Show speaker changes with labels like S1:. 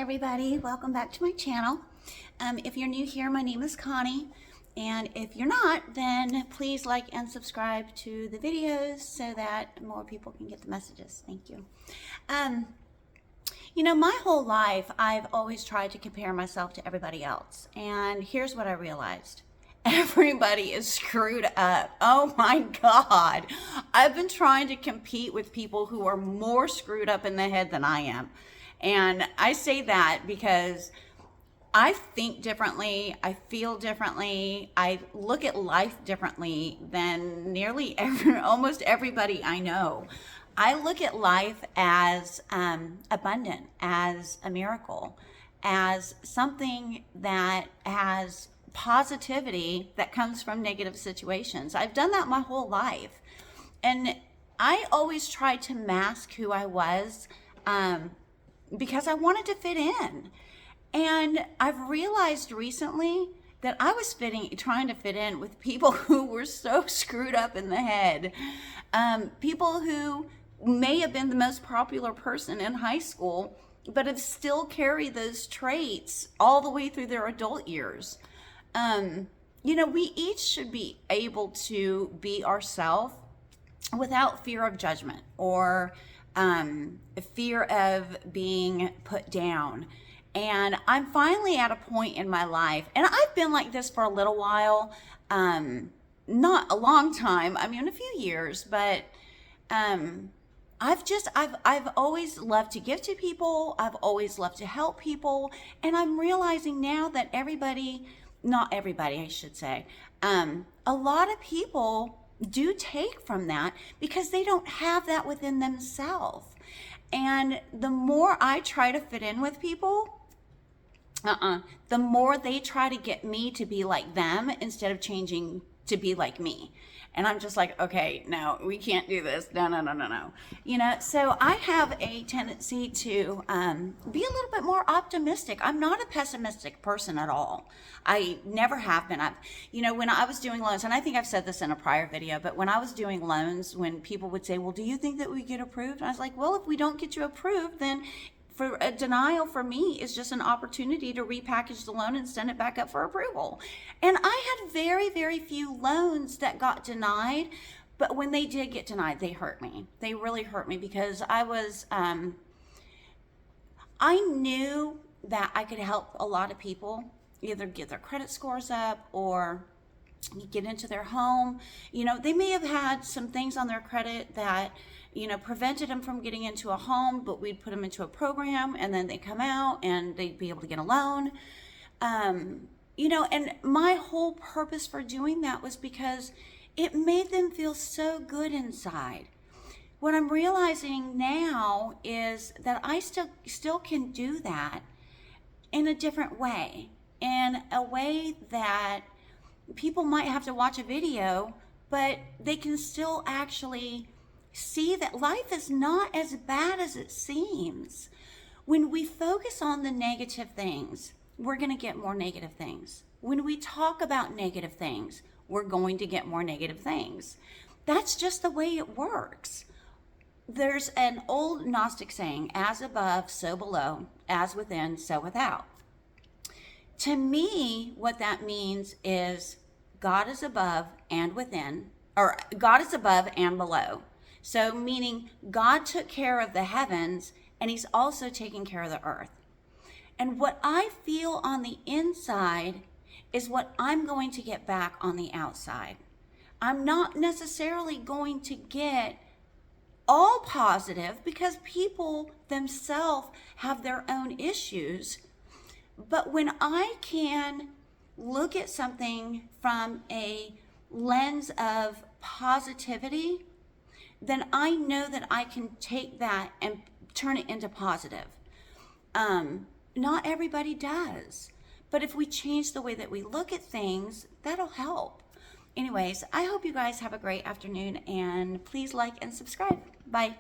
S1: everybody, welcome back to my channel. If you're new here, my name is Connie, and if you're not, then please like and subscribe to the videos so that more people can get the messages. Thank you. My whole life I've always tried to compare myself to everybody else, and here's what I realized. Everybody is screwed up. Oh my God. I've been trying to compete with people who are more screwed up in the head than I am. And I say that because I think differently, I feel differently, I look at life differently than almost everybody I know. I look at life as abundant, as a miracle, as something that has positivity that comes from negative situations. I've done that my whole life. And I always tried to mask who I was because I wanted to fit in. And I've realized recently that I was trying to fit in with people who were so screwed up in the head. People who may have been the most popular person in high school, but have still carried those traits all the way through their adult years. We each should be able to be ourselves without fear of judgment or fear of being put down. And I'm finally at a point in my life, and I've been like this for a little while, not a long time, a few years, but I've always loved to give to people. I've always loved to help people. And I'm realizing now that not everybody, I should say, a lot of people do take from that because they don't have that within themselves. And the more I try to fit in with people, the more they try to get me to be like them instead of changing to be like me. And I'm just like, okay, no, we can't do this. No. So I have a tendency to be a little bit more optimistic. I'm not a pessimistic person at all. I never have been. When I was doing loans, and I think I've said this in a prior video, but when I was doing loans, when people would say, well, do you think that we get approved? And I was like, well, if we don't get you approved, then for a denial for me is just an opportunity to repackage the loan and send it back up for approval. And I had very, very few loans that got denied, but when they did get denied, they hurt me. They really hurt me because I knew that I could help a lot of people either get their credit scores up or get into their home. They may have had some things on their credit that prevented them from getting into a home, but we'd put them into a program and then they come out and they'd be able to get a loan. And my whole purpose for doing that was because it made them feel so good inside. What I'm realizing now is that I still can do that in a different way, in a way that people might have to watch a video, but they can still actually see that life is not as bad as it seems. When we focus on the negative things, we're going to get more negative things. When we talk about negative things, we're going to get more negative things. That's just the way it works. There's an old Gnostic saying, as above, so below, as within, so without. To me, what that means is God is above and within, or God is above and below. So meaning God took care of the heavens and he's also taking care of the earth. And what I feel on the inside is what I'm going to get back on the outside. I'm not necessarily going to get all positive because people themselves have their own issues. But when I can look at something from a lens of positivity, then I know that I can take that and turn it into positive. Not everybody does, but if we change the way that we look at things, that'll help. Anyways, I hope you guys have a great afternoon, and please like and subscribe. Bye.